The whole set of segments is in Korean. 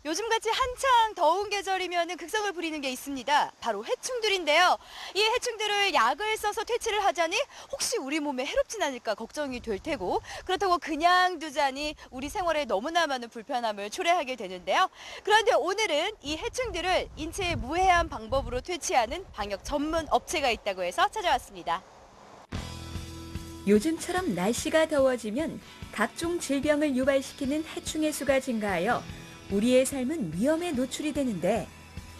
요즘같이 한창 더운 계절이면 극성을 부리는 게 있습니다. 바로 해충들인데요. 이 해충들을 약을 써서 퇴치를 하자니 혹시 우리 몸에 해롭진 않을까 걱정이 될 테고, 그렇다고 그냥 두자니 우리 생활에 너무나 많은 불편함을 초래하게 되는데요. 그런데 오늘은 이 해충들을 인체에 무해한 방법으로 퇴치하는 방역 전문 업체가 있다고 해서 찾아왔습니다. 요즘처럼 날씨가 더워지면 각종 질병을 유발시키는 해충의 수가 증가하여 우리의 삶은 위험에 노출이 되는데,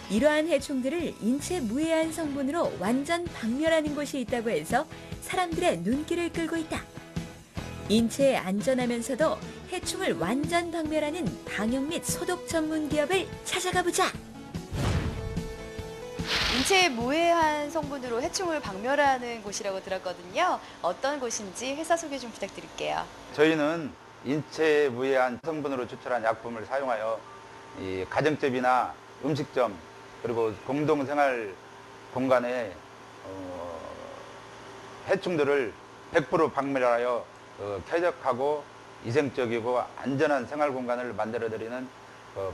이러한 해충들을 인체 무해한 성분으로 완전 박멸하는 곳이 있다고 해서 사람들의 눈길을 끌고 있다. 인체에 안전하면서도 해충을 완전 박멸하는 방역 및 소독 전문 기업을 찾아가 보자. 인체에 무해한 성분으로 해충을 박멸하는 곳이라고 들었거든요. 어떤 곳인지 회사 소개 좀 부탁드릴게요. 저희는 인체에 무해한 성분으로 추출한 약품을 사용하여 이 가정집이나 음식점 그리고 공동생활 공간에 해충들을 100% 박멸하여 쾌적하고 위생적이고 안전한 생활 공간을 만들어드리는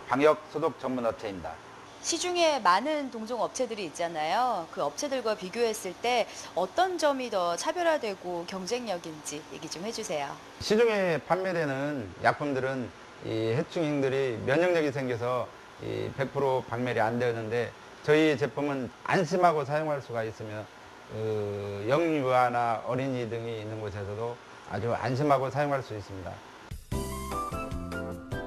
방역 소독 전문 업체입니다. 시중에 많은 동종 업체들이 있잖아요. 그 업체들과 비교했을 때 어떤 점이 더 차별화되고 경쟁력인지 얘기 좀 해주세요. 시중에 판매되는 약품들은 이 해충들이 면역력이 생겨서 100% 박멸이 안 되는데, 저희 제품은 안심하고 사용할 수가 있으며 영유아나 어린이 등이 있는 곳에서도 아주 안심하고 사용할 수 있습니다.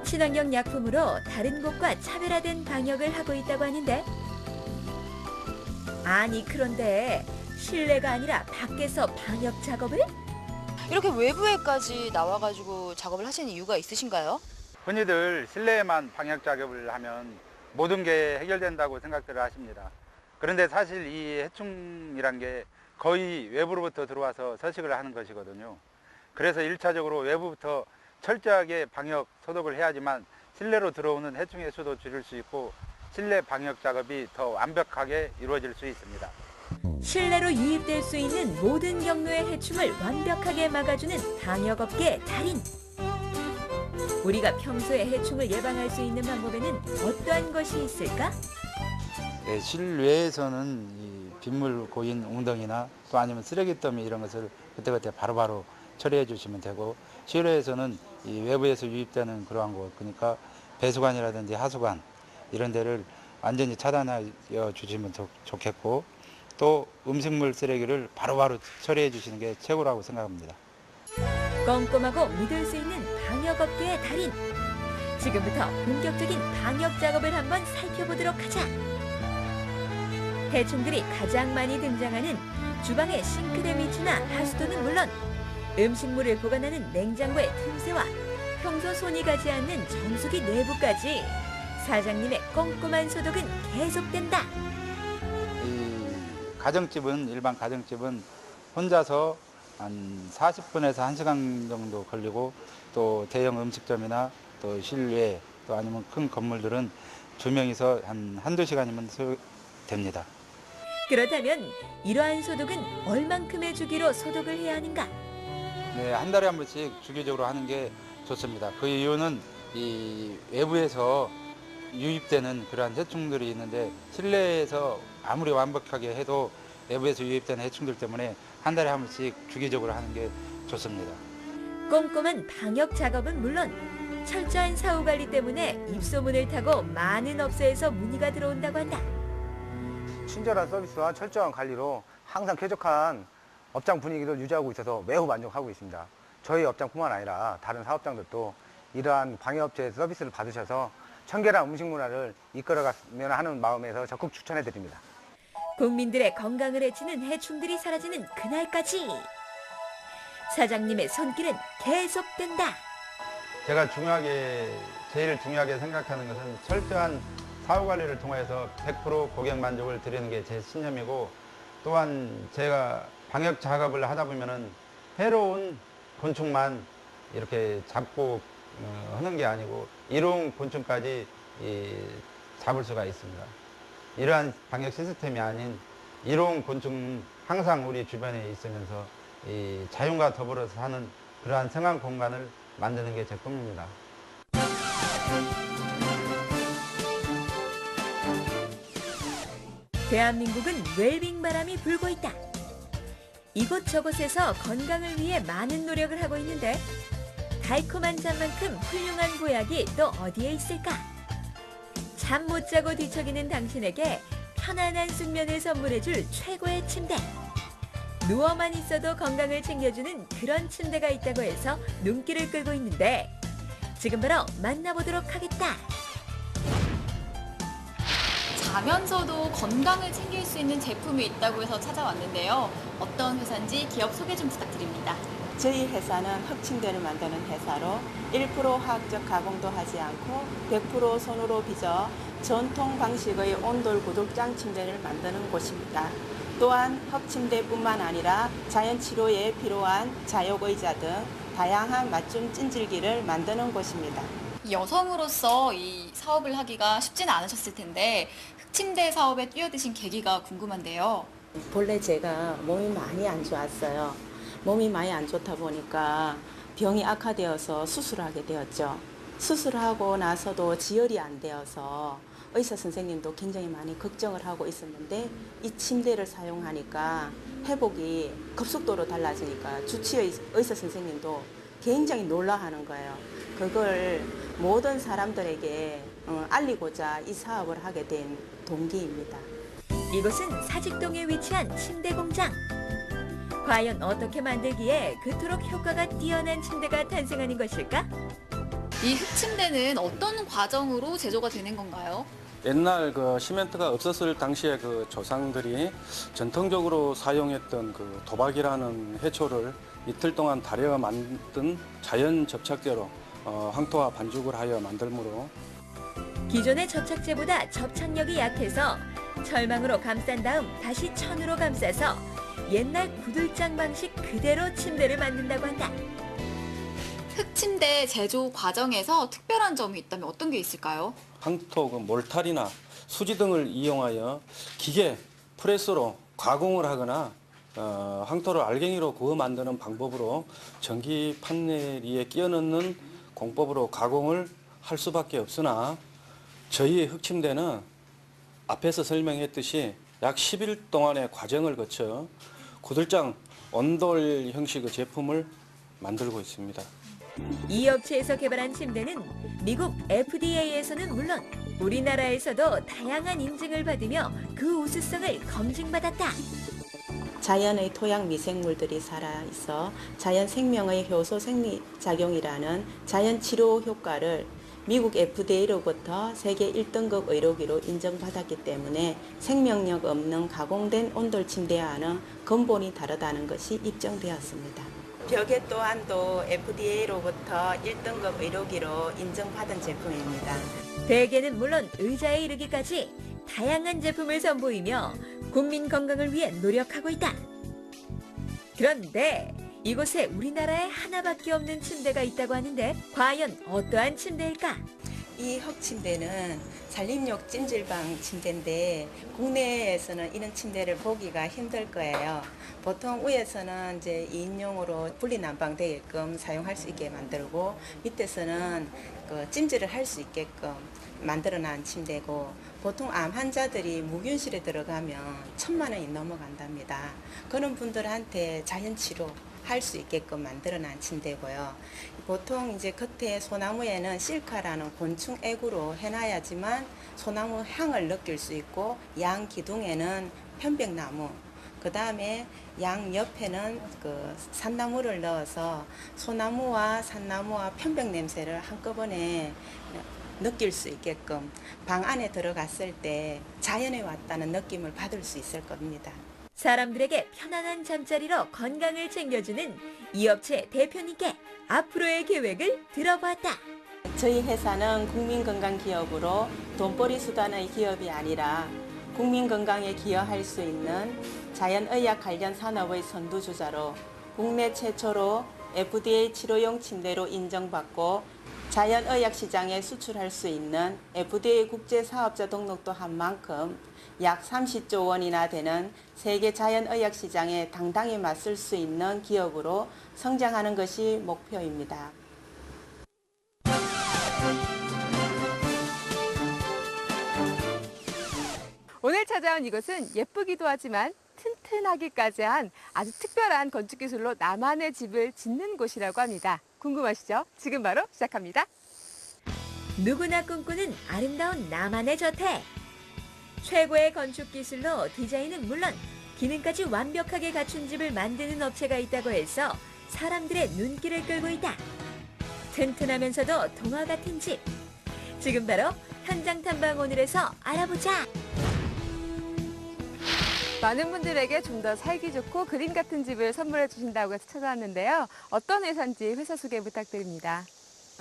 친환경 약품으로 다른 곳과 차별화된 방역을 하고 있다고 하는데, 아니 그런데 실내가 아니라 밖에서 방역 작업을? 이렇게 외부에까지 나와가지고 작업을 하시는 이유가 있으신가요? 흔히들 실내에만 방역 작업을 하면 모든 게 해결된다고 생각들을 하십니다. 그런데 사실 이 해충이란 게 거의 외부로부터 들어와서 서식을 하는 것이거든요. 그래서 1차적으로 외부부터 철저하게 방역 소독을 해야지만 실내로 들어오는 해충의 수도 줄일 수 있고 실내 방역 작업이 더 완벽하게 이루어질 수 있습니다. 실내로 유입될 수 있는 모든 경로의 해충을 완벽하게 막아주는 방역업계의 달인. 우리가 평소에 해충을 예방할 수 있는 방법에는 어떠한 것이 있을까? 네, 실외에서는 이 빗물 고인 웅덩이나 또 아니면 쓰레기 더미 이런 것을 그때그때 바로바로 처리해 주시면 되고, 실외에서는 이 외부에서 유입되는 그러한 곳, 그러니까 배수관이라든지 하수관 이런 데를 완전히 차단하여 주시면 좋겠고, 또 음식물 쓰레기를 바로바로 처리해 주시는 게 최고라고 생각합니다. 꼼꼼하고 믿을 수 있는 방역업계의 달인. 지금부터 본격적인 방역 작업을 한번 살펴보도록 하자. 해충들이 가장 많이 등장하는 주방의 싱크대 위치나 하수도는 물론, 음식물을 보관하는 냉장고의 틈새와 평소 손이 가지 않는 정수기 내부까지 사장님의 꼼꼼한 소독은 계속된다. 이 가정집은, 일반 가정집은 혼자서 한 40분에서 1시간 정도 걸리고, 또 대형 음식점이나 또 실외 또 아니면 큰 건물들은 두 명이서 한두 시간이면 소요됩니다. 그렇다면 이러한 소독은 얼만큼의 주기로 소독을 해야 하는가? 네, 한 달에 한 번씩 주기적으로 하는 게 좋습니다. 그 이유는 이 외부에서 유입되는 그러한 해충들이 있는데, 실내에서 아무리 완벽하게 해도 외부에서 유입되는 해충들 때문에 한 달에 한 번씩 주기적으로 하는 게 좋습니다. 꼼꼼한 방역 작업은 물론 철저한 사후 관리 때문에 입소문을 타고 많은 업소에서 문의가 들어온다고 한다. 친절한 서비스와 철저한 관리로 항상 쾌적한 업장 분위기를 유지하고 있어서 매우 만족하고 있습니다. 저희 업장뿐만 아니라 다른 사업장들도 이러한 방역업체 서비스를 받으셔서 청결한 음식 문화를 이끌어갔으면 하는 마음에서 적극 추천해드립니다. 국민들의 건강을 해치는 해충들이 사라지는 그날까지 사장님의 손길은 계속된다. 제가 제일 중요하게 생각하는 것은 철저한 사후 관리를 통해서 100% 고객 만족을 드리는 게 제 신념이고, 또한 제가 방역 작업을 하다 보면은 해로운 곤충만 이렇게 잡고 하는 게 아니고 이로운 곤충까지 잡을 수가 있습니다. 이러한 방역 시스템이 아닌 이로운 곤충은 항상 우리 주변에 있으면서 이 자연과 더불어서 사는 그러한 생활 공간을 만드는 게 제 꿈입니다. 대한민국은 웰빙 바람이 불고 있다. 이곳저곳에서 건강을 위해 많은 노력을 하고 있는데 달콤한 잠만큼 훌륭한 보약이 또 어디에 있을까? 잠 못 자고 뒤척이는 당신에게 편안한 숙면을 선물해줄 최고의 침대. 누워만 있어도 건강을 챙겨주는 그런 침대가 있다고 해서 눈길을 끌고 있는데 지금 바로 만나보도록 하겠다. 자면서도 건강을 챙길 수 있는 제품이 있다고 해서 찾아왔는데요. 어떤 회사인지 기업 소개 좀 부탁드립니다. 저희 회사는 흑침대를 만드는 회사로 1% 화학적 가공도 하지 않고 100% 손으로 빚어 전통 방식의 온돌 구들장 침대를 만드는 곳입니다. 또한 흑침대뿐만 아니라 자연 치료에 필요한 자욕의자 등 다양한 맞춤 찜질기를 만드는 곳입니다. 여성으로서 이 사업을 하기가 쉽지는 않으셨을 텐데 흑침대 사업에 뛰어드신 계기가 궁금한데요. 본래 제가 몸이 많이 안 좋았어요. 몸이 많이 안 좋다 보니까 병이 악화되어서 수술하게 되었죠. 수술하고 나서도 지혈이 안 되어서 의사 선생님도 굉장히 많이 걱정을 하고 있었는데 이 침대를 사용하니까 회복이 급속도로 달라지니까 주치의 의사 선생님도 굉장히 놀라하는 거예요. 그걸 모든 사람들에게 알리고자 이 사업을 하게 된 동기입니다. 이곳은 사직동에 위치한 침대 공장. 과연 어떻게 만들기에 그토록 효과가 뛰어난 침대가 탄생하는 것일까? 이 흑침대는 어떤 과정으로 제조가 되는 건가요? 옛날 그 시멘트가 없었을 당시에 그 조상들이 전통적으로 사용했던 그 도박이라는 해초를 이틀 동안 달여 만든 자연 접착제로 황토와 반죽을 하여 만들므로 기존의 접착제보다 접착력이 약해서 철망으로 감싼 다음 다시 천으로 감싸서 옛날 구들장 방식 그대로 침대를 만든다고 한다. 흑침대 제조 과정에서 특별한 점이 있다면 어떤 게 있을까요? 황토 그 몰탈이나 수지 등을 이용하여 기계 프레스로 가공을 하거나 황토를 알갱이로 구워 만드는 방법으로 전기 판넬 위에 끼워 넣는 공법으로 가공을 할 수밖에 없으나 저희의 흑침대는 앞에서 설명했듯이 약 10일 동안의 과정을 거쳐 구들장 온돌 형식의 제품을 만들고 있습니다. 이 업체에서 개발한 침대는 미국 FDA에서는 물론 우리나라에서도 다양한 인증을 받으며 그 우수성을 검증받았다. 자연의 토양 미생물들이 살아있어 자연 생명의 효소 생리작용이라는 자연 치료 효과를 미국 FDA로부터 세계 1등급 의료기로 인정받았기 때문에 생명력 없는 가공된 온돌 침대와는 근본이 다르다는 것이 입증되었습니다. 벽에 또한 또 FDA로부터 1등급 의료기로 인정받은 제품입니다. 대개는 물론 의자에 이르기까지 다양한 제품을 선보이며 국민 건강을 위해 노력하고 있다. 그런데 이곳에 우리나라에 하나밖에 없는 침대가 있다고 하는데 과연 어떠한 침대일까? 이 흑침대는 산림욕 찜질방 침대인데 국내에서는 이런 침대를 보기가 힘들 거예요. 보통 위에서는 이제 2인용으로 분리난방되게끔 사용할 수 있게 만들고 밑에서는 그 찜질을 할 수 있게끔 만들어놓은 침대고 보통 암 환자들이 무균실에 들어가면 1,000만 원이 넘어간답니다. 그런 분들한테 자연치료 할 수 있게끔 만들어놓은 침대고요. 보통 이제 겉에 소나무에는 실카라는 곤충 액으로 해놔야지만 소나무 향을 느낄 수 있고 양 기둥에는 편백나무, 그 다음에 양 옆에는 그 산나무를 넣어서 소나무와 산나무와 편백 냄새를 한꺼번에 느낄 수 있게끔 방 안에 들어갔을 때 자연에 왔다는 느낌을 받을 수 있을 겁니다. 사람들에게 편안한 잠자리로 건강을 챙겨주는 이 업체 대표님께 앞으로의 계획을 들어봤다. 저희 회사는 국민건강기업으로 돈벌이 수단의 기업이 아니라 국민건강에 기여할 수 있는 자연의학 관련 산업의 선두주자로 국내 최초로 FDA 치료용 침대로 인정받고 자연의학 시장에 수출할 수 있는 FDA 국제사업자 등록도 한 만큼 약 30조 원이나 되는 세계 자연의학 시장에 당당히 맞설 수 있는 기업으로 성장하는 것이 목표입니다. 오늘 찾아온 이곳은 예쁘기도 하지만 튼튼하기까지 한 아주 특별한 건축 기술로 나만의 집을 짓는 곳이라고 합니다. 궁금하시죠? 지금 바로 시작합니다. 누구나 꿈꾸는 아름다운 나만의 저택. 최고의 건축 기술로 디자인은 물론 기능까지 완벽하게 갖춘 집을 만드는 업체가 있다고 해서 사람들의 눈길을 끌고 있다. 튼튼하면서도 동화 같은 집. 지금 바로 현장 탐방 오늘에서 알아보자. 많은 분들에게 좀 더 살기 좋고 그림 같은 집을 선물해 주신다고 해서 찾아왔는데요. 어떤 회사인지 회사 소개 부탁드립니다.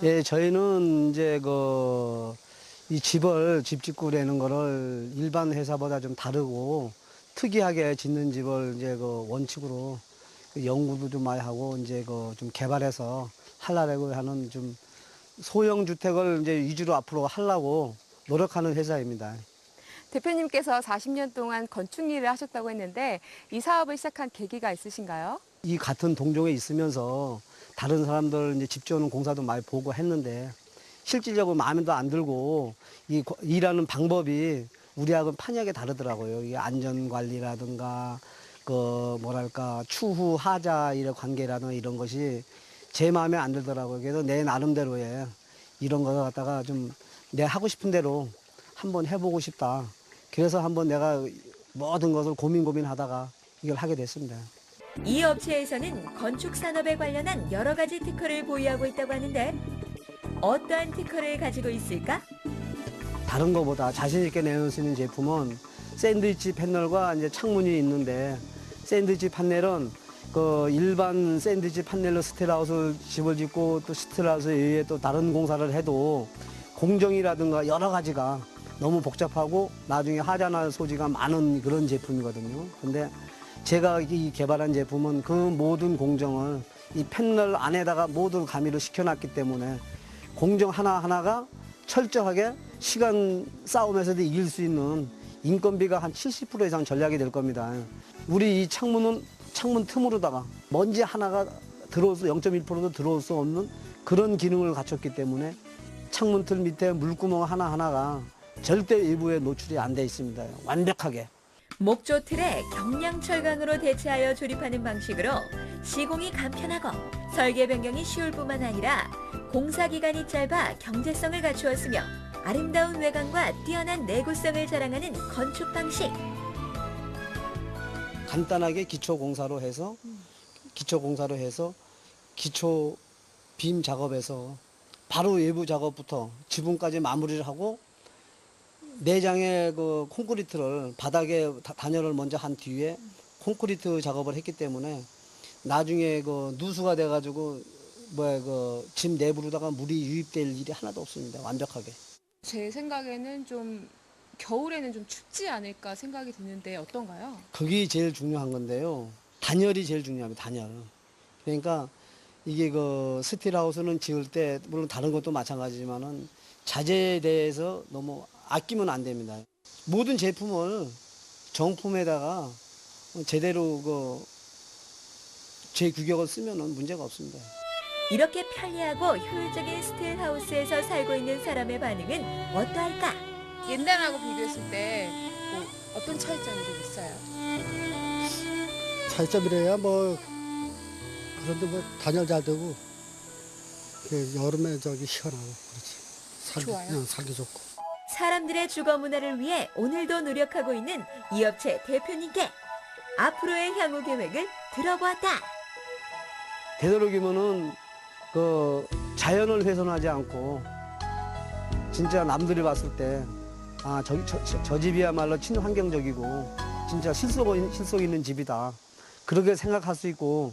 예, 저희는 이제 이 집 짓고 그러는 거를 일반 회사보다 좀 다르고 특이하게 짓는 집을 이제 원칙으로 연구도 좀 많이 하고 이제 좀 개발해서 하려고 하는 좀 소형 주택을 이제 위주로 앞으로 하려고 노력하는 회사입니다. 대표님께서 40년 동안 건축 일을 하셨다고 했는데 이 사업을 시작한 계기가 있으신가요? 이 같은 동종에 있으면서 다른 사람들 이제 집 지어놓은 공사도 많이 보고 했는데 실질적으로 마음에도 안 들고 이 일하는 방법이 우리하고는 판이하게 다르더라고요. 이 안전관리라든가 추후 하자 이런 관계라든가 이런 것이 제 마음에 안 들더라고요. 그래서 내 나름대로의 이런 거 갖다가 좀 내 하고 싶은 대로 한번 해보고 싶다. 그래서 한번 내가 모든 것을 고민하다가 이걸 하게 됐습니다. 이 업체에서는 건축 산업에 관련한 여러 가지 특허를 보유하고 있다고 하는데 어떠한 특허를 가지고 있을까? 다른 것보다 자신 있게 내놓을 수 있는 제품은 샌드위치 패널과 이제 창문이 있는데 샌드위치 판넬은 일반 샌드위치 판넬로 스틸하우스 집을 짓고 또 스틸하우스 외에 또 다른 공사를 해도 공정이라든가 여러 가지가 너무 복잡하고 나중에 하자나 소지가 많은 그런 제품이거든요. 근데 제가 이 개발한 제품은 그 모든 공정을 이 패널 안에다가 모두 가미를 시켜놨기 때문에 공정 하나하나가 철저하게 시간 싸움에서도 이길 수 있는 인건비가 한 70% 이상 절약이 될 겁니다. 우리 이 창문은 창문 틈으로다가 먼지 하나가 들어올 수 0.1%도 들어올 수 없는 그런 기능을 갖췄기 때문에 창문 틀 밑에 물구멍 하나하나가 절대 외부에 노출이 안 돼 있습니다. 완벽하게. 목조 틀에 경량 철강으로 대체하여 조립하는 방식으로 시공이 간편하고 설계 변경이 쉬울 뿐만 아니라 공사 기간이 짧아 경제성을 갖추었으며 아름다운 외관과 뛰어난 내구성을 자랑하는 건축 방식. 간단하게 기초 공사로 해서 기초 빔 작업에서 바로 외부 작업부터 지붕까지 마무리를 하고 내장의 콘크리트를 바닥에 단열을 먼저 한 뒤에 콘크리트 작업을 했기 때문에 나중에 누수가 돼가지고 집 내부로다가 물이 유입될 일이 하나도 없습니다. 완벽하게. 제 생각에는 좀 겨울에는 좀 춥지 않을까 생각이 드는데 어떤가요? 그게 제일 중요한 건데요. 단열이 제일 중요합니다. 단열. 그러니까 이게 스틸하우스는 지을 때 물론 다른 것도 마찬가지지만은 자재에 대해서 너무 아끼면 안 됩니다. 모든 제품을 정품에다가 제대로 제 규격을 쓰면은 문제가 없습니다. 이렇게 편리하고 효율적인 스틸하우스에서 살고 있는 사람의 반응은 어떠할까? 옛날하고 비교했을 때 뭐 어떤 차이점이 좀 있어요? 차이점이래야 그런데 단열 잘 되고 여름에 시원하고 그렇지. 좋아요? 살기 좋고. 사람들의 주거 문화를 위해 오늘도 노력하고 있는 이 업체 대표님께 앞으로의 향후 계획을 들어보았다. 되도록이면은 자연을 훼손하지 않고 진짜 남들이 봤을 때 저 집이야말로 친환경적이고 진짜 실속 있는 집이다. 그렇게 생각할 수 있고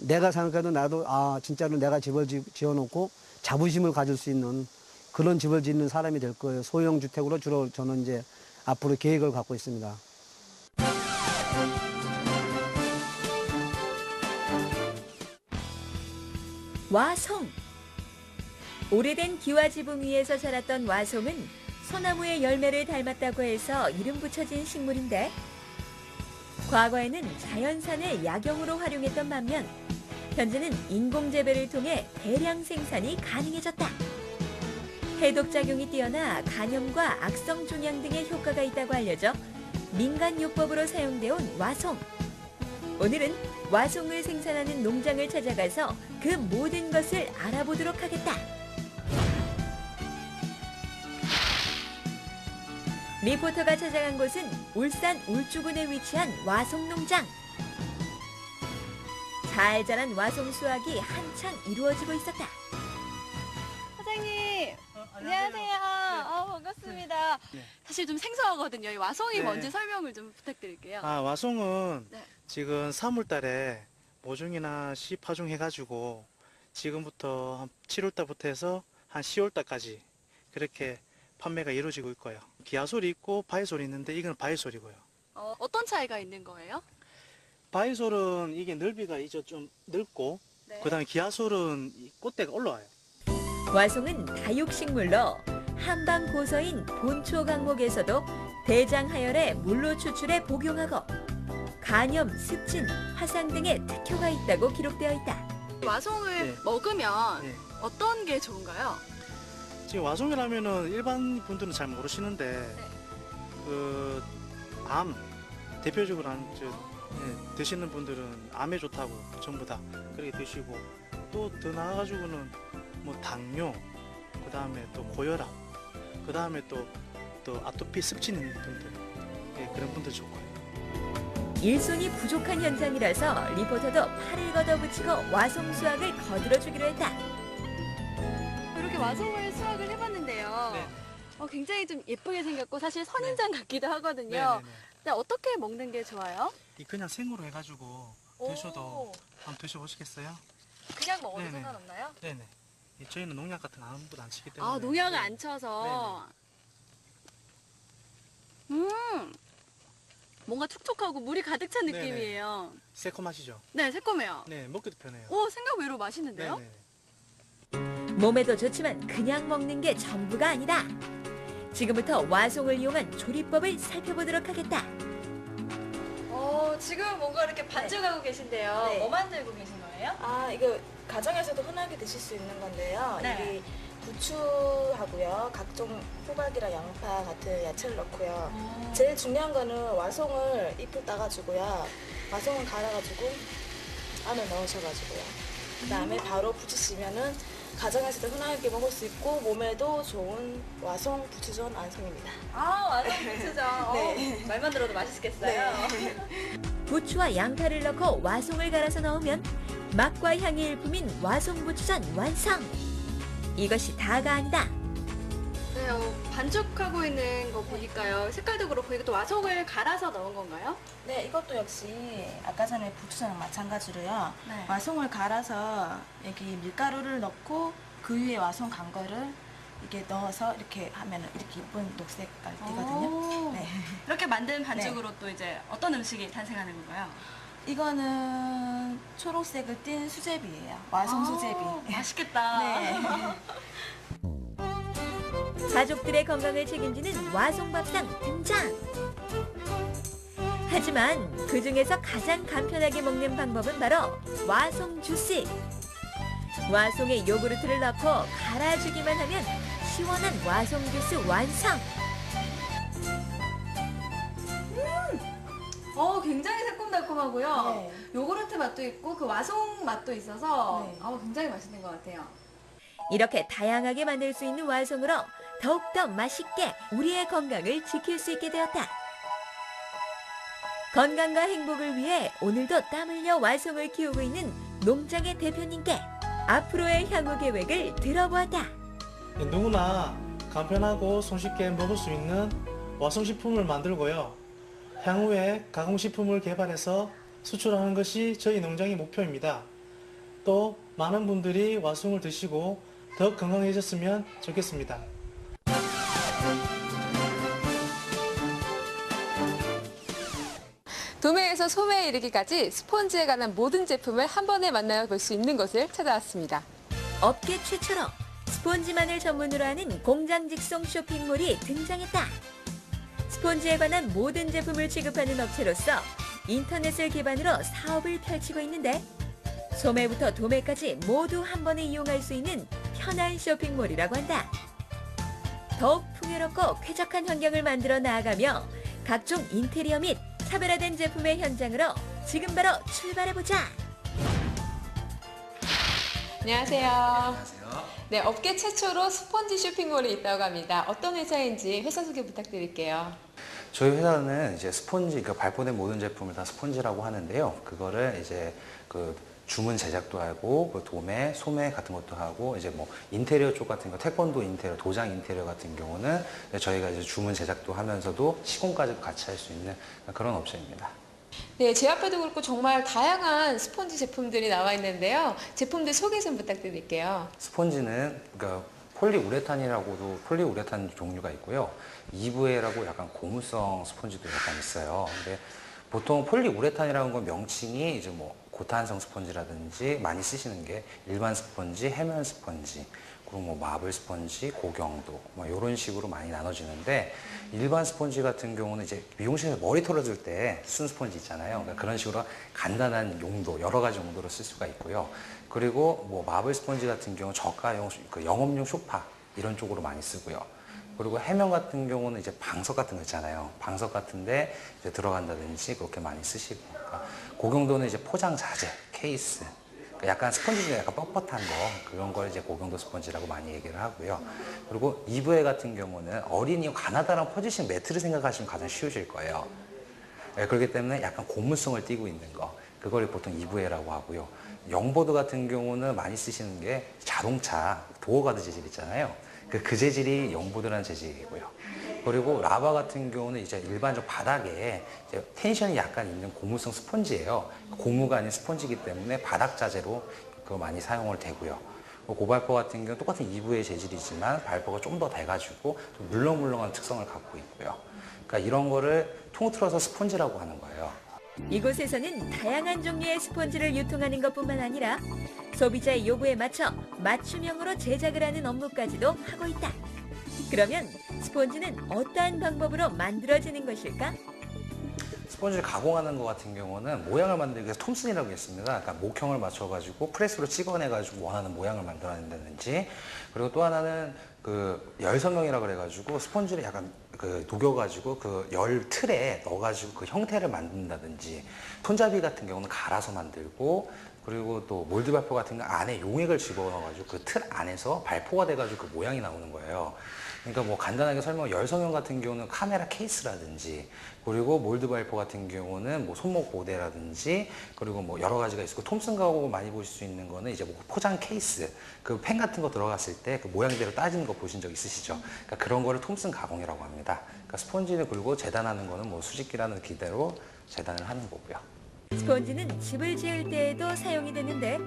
내가 생각해도 나도 진짜로 내가 집을 지어놓고 자부심을 가질 수 있는 그런 집을 짓는 사람이 될 거예요. 소형 주택으로 주로 저는 이제 앞으로 계획을 갖고 있습니다. 와송. 오래된 기와 지붕 위에서 자랐던 와송은 소나무의 열매를 닮았다고 해서 이름 붙여진 식물인데 과거에는 자연산을 약용으로 활용했던 반면 현재는 인공재배를 통해 대량 생산이 가능해졌다. 해독작용이 뛰어나 간염과 악성 종양 등의 효과가 있다고 알려져 민간요법으로 사용되어 온 와송. 오늘은 와송을 생산하는 농장을 찾아가서 그 모든 것을 알아보도록 하겠다. 리포터가 찾아간 곳은 울산 울주군에 위치한 와송농장. 잘 자란 와송 수확이 한창 이루어지고 있었다. 사장님, 안녕하세요. 반갑습니다. 네. 사실 좀 생소하거든요. 이 와송이 네. 뭔지 설명을 좀 부탁드릴게요. 와송은 네. 지금 3월 달에 모종이나 씨 파종해가지고 지금부터 한 7월 달부터 해서 한 10월 달까지 그렇게 판매가 이루어지고 있고요. 기아솔이 있고 바이솔이 있는데 이건 바이솔이고요. 어떤 차이가 있는 거예요? 바이솔은 이게 넓이가 이제 좀 넓고 네. 그다음에 기아솔은 이 꽃대가 올라와요. 와송은 다육식물로 한방 고서인 본초 강목에서도 대장 하열의 물로 추출해 복용하고 간염, 습진, 화상 등의 특효가 있다고 기록되어 있다. 와송을 네. 먹으면 네. 어떤 게 좋은가요? 지금 와송이라면은 일반 분들은 잘 모르시는데 암 대표적으로 드시는 분들은 암에 좋다고 전부 다 그렇게 드시고 또 더 나아가지고는 뭐 당뇨 그 다음에 또 고혈압 그 다음에 또 아토피 습진 있는 분들 그런 분들 좋고요. 일손이 부족한 현장이라서 리포터도 팔을 걷어붙이고 와송 수확을 거들어주기로 했다. 이렇게 와송을 수확을 해봤는데요. 네. 굉장히 좀 예쁘게 생겼고 사실 선인장 같기도 하거든요. 네네네. 근데 어떻게 먹는 게 좋아요? 이 그냥 생으로 해가지고 드셔도 한번 드셔보시겠어요? 그냥 먹어도 네네. 상관없나요? 네네. 저희는 농약 같은 거 아무것도 안 치기 때문에. 농약을 안 쳐서. 뭔가 촉촉하고 물이 가득 찬 네네. 느낌이에요. 새콤하시죠? 네, 새콤해요. 네, 먹기도 편해요. 오, 생각외로 맛있는데요? 네네. 몸에도 좋지만 그냥 먹는 게 전부가 아니다. 지금부터 와송을 이용한 조리법을 살펴보도록 하겠다. 지금 뭔가 이렇게 반죽하고 계신데요. 네. 뭐 만들고 계신 거예요? 이거 가정에서도 흔하게 드실 수 있는 건데요. 네. 이게 부추하고요, 각종 호박이랑 양파 같은 야채를 넣고요. 제일 중요한 거는 와송을 잎을 따가지고요, 와송을 갈아가지고 안에 넣으셔가지고요. 그다음에 바로 부치시면은 가정에서도 흔하게 먹을 수 있고 몸에도 좋은 와송 부추전 완성입니다. 와송 부추죠. 네. 말만 들어도 맛있겠어요. 부추와 양파를 넣고 와송을 갈아서 넣으면 맛과 향이 일품인 와송 부추전 완성! 이것이 다가 아니다. 네, 반죽하고 있는 거 보니까요. 색깔도 그렇고 이것도 와송을 갈아서 넣은 건가요? 네, 이것도 역시 아까 전에 부추랑 마찬가지로요. 네. 와송을 갈아서 여기 밀가루를 넣고 그 위에 와송 간 거를 이렇게 넣어서 이렇게 하면 이렇게 예쁜 녹색깔 띠거든요. 네. 이렇게 만든 반죽으로 또 이제 어떤 음식이 탄생하는 건가요? 이거는 초록색을 띤 수제비예요. 와송 수제비. 맛있겠다. 네. 가족들의 건강을 책임지는 와송밥상 등장! 하지만 그 중에서 가장 간편하게 먹는 방법은 바로 와송 주스. 와송에 요구르트를 넣고 갈아주기만 하면 시원한 와송 주스 완성! 굉장히 새콤달콤하고요. 네. 요구르트 맛도 있고 그 와송 맛도 있어서 네. 굉장히 맛있는 것 같아요. 이렇게 다양하게 만들 수 있는 와송으로 더욱더 맛있게 우리의 건강을 지킬 수 있게 되었다. 건강과 행복을 위해 오늘도 땀 흘려 와송을 키우고 있는 농장의 대표님께 앞으로의 향후 계획을 들어보았다. 누구나 간편하고 손쉽게 먹을 수 있는 와송식품을 만들고요. 향후에 가공식품을 개발해서 수출하는 것이 저희 농장의 목표입니다. 또 많은 분들이 와송을 드시고 더 건강해졌으면 좋겠습니다. 도매에서 소매에 이르기까지 스폰지에 관한 모든 제품을 한 번에 만나볼 수 있는 곳을 찾아왔습니다. 업계 최초로 스폰지만을 전문으로 하는 공장 직송 쇼핑몰이 등장했다. 스폰지에 관한 모든 제품을 취급하는 업체로서 인터넷을 기반으로 사업을 펼치고 있는데 소매부터 도매까지 모두 한 번에 이용할 수 있는 편한 쇼핑몰이라고 한다. 더욱 풍요롭고 쾌적한 환경을 만들어 나아가며 각종 인테리어 및 차별화된 제품의 현장으로 지금 바로 출발해보자. 안녕하세요. 네, 업계 최초로 스펀지 쇼핑몰이 있다고 합니다. 어떤 회사인지 회사 소개 부탁드릴게요. 저희 회사는 이제 스폰지, 그 발포된 모든 제품을 다 스폰지라고 하는데요. 그거를 이제 그 주문 제작도 하고, 그 도매, 소매 같은 것도 하고, 이제 뭐 인테리어 쪽 같은 거, 태권도 인테리어, 도장 인테리어 같은 경우는 저희가 이제 주문 제작도 하면서도 시공까지 같이 할 수 있는 그런 업체입니다. 네, 제 앞에도 그렇고 정말 다양한 스펀지 제품들이 나와 있는데요. 제품들 소개 좀 부탁드릴게요. 스폰지는 그러니까 폴리우레탄이라고도 폴리우레탄 종류가 있고요. EVA라고 약간 고무성 스폰지도 약간 있어요. 근데 보통 폴리우레탄이라는 건 명칭이 이제 뭐 고탄성 스펀지라든지 많이 쓰시는 게 일반 스펀지, 해면 스펀지, 그리고 뭐 마블 스펀지, 고경도 뭐 이런 식으로 많이 나눠지는데 일반 스펀지 같은 경우는 이제 미용실에서 머리 털어줄 때 쓴 스펀지 있잖아요. 그러니까 그런 식으로 간단한 용도, 여러 가지 용도로 쓸 수가 있고요. 그리고 뭐 마블 스펀지 같은 경우 저가용, 그 영업용 소파 이런 쪽으로 많이 쓰고요. 그리고 해면 같은 경우는 이제 방석 같은 거 있잖아요. 방석 같은데 이제 들어간다든지 그렇게 많이 쓰시고, 그러니까 고경도는 이제 포장 자재, 케이스, 그러니까 약간 스펀지 중에 약간 뻣뻣한 거 그런 걸 이제 고경도 스펀지라고 많이 얘기를 하고요. 그리고 EVA 같은 경우는 어린이 가나다란 퍼지신 매트를 생각하시면 가장 쉬우실 거예요. 네, 그렇기 때문에 약간 고무성을 띠고 있는 거, 그걸 보통 EVA라고 하고요. 영보드 같은 경우는 많이 쓰시는 게 자동차 도어가드 재질 있잖아요. 그 재질이 영보드라는 재질이고요. 그리고 라바 같은 경우는 이제 일반적 바닥에 이제 텐션이 약간 있는 고무성 스펀지예요. 고무가 아닌 스펀지이기 때문에 바닥 자재로 그거 많이 사용을 되고요. 고발포 같은 경우는 똑같은 EVA 재질이지만 발포가 좀 더 돼가지고 좀 물렁물렁한 특성을 갖고 있고요. 그러니까 이런 거를 통틀어서 스펀지라고 하는 거예요. 이곳에서는 다양한 종류의 스펀지를 유통하는 것뿐만 아니라 소비자의 요구에 맞춰 맞춤형으로 제작을 하는 업무까지도 하고 있다. 그러면 스펀지는 어떠한 방법으로 만들어지는 것일까? 스펀지를 가공하는 것 같은 경우는 모양을 만들기 위해서 톰슨이라고 했습니다. 그러니까 목형을 맞춰가지고 프레스로 찍어내가지고 원하는 모양을 만들어낸다든지, 그리고 또 하나는 그 열성형이라고 그래가지고 스펀지를 약간 그 녹여가지고 그 열 틀에 넣어가지고 그 형태를 만든다든지, 손잡이 같은 경우는 갈아서 만들고, 그리고 또 몰드 발포 같은 거 안에 용액을 집어넣어가지고 그 틀 안에서 발포가 돼가지고 그 모양이 나오는 거예요. 그러니까 뭐 간단하게 설명, 열성형 같은 경우는 카메라 케이스라든지, 그리고 몰드 발포 같은 경우는 뭐 손목 보대라든지, 그리고 뭐 여러 가지가 있고, 톰슨 가공 많이 보실 수 있는 거는 이제 뭐 포장 케이스, 그 펜 같은 거 들어갔을 때 그 모양대로 따지는 거 보신 적 있으시죠? 그러니까 그런 거를 톰슨 가공이라고 합니다. 그러니까 스펀지를 긁고 재단하는 거는 뭐 수직기라는 기대로 재단을 하는 거고요. 스펀지는 집을 지을 때에도 사용이 되는데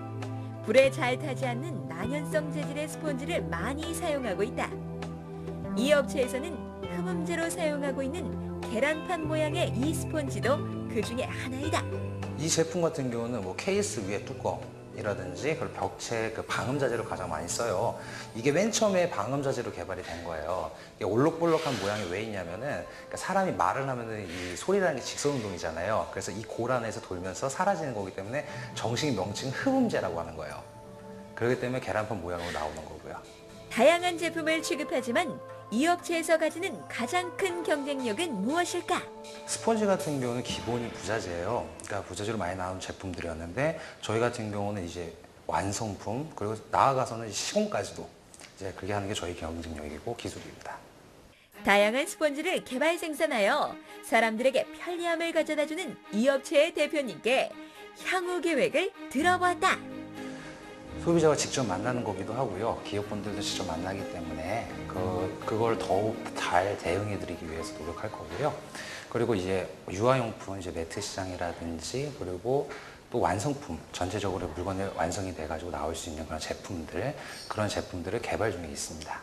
불에 잘 타지 않는 난연성 재질의 스펀지를 많이 사용하고 있다. 이 업체에서는 흡음재로 사용하고 있는 계란판 모양의 이 스펀지도 그 중에 하나이다. 이 제품 같은 경우는 뭐 케이스 위에 뚜껑이라든지 그리고 벽체 그 방음 자재로 가장 많이 써요. 이게 맨 처음에 방음 자재로 개발이 된 거예요. 이게 올록볼록한 모양이 왜 있냐면은, 그러니까 사람이 말을 하면은 이 소리라는 게 직선 운동이잖아요. 그래서 이 골 안에서 돌면서 사라지는 거기 때문에 정식 명칭 흡음재라고 하는 거예요. 그렇기 때문에 계란판 모양으로 나오는 거고요. 다양한 제품을 취급하지만 이 업체에서 가지는 가장 큰 경쟁력은 무엇일까? 스펀지 같은 경우는 기본이 부자재예요. 그러니까 부자재로 많이 나오는 제품들이었는데, 저희 같은 경우는 이제 완성품, 그리고 나아가서는 시공까지도 이제 그렇게 하는 게 저희 경쟁력이고 기술입니다. 다양한 스펀지를 개발 생산하여 사람들에게 편리함을 가져다주는 이 업체의 대표님께 향후 계획을 들어보았다. 소비자가 직접 만나는 거기도 하고요. 기업분들도 직접 만나기 때문에 그걸 더욱 잘 대응해드리기 위해서 노력할 거고요. 그리고 이제 유아용품, 이제 매트 시장이라든지, 그리고 또 완성품, 전체적으로 물건이 완성이 돼가지고 나올 수 있는 그런 제품들을 개발 중에 있습니다.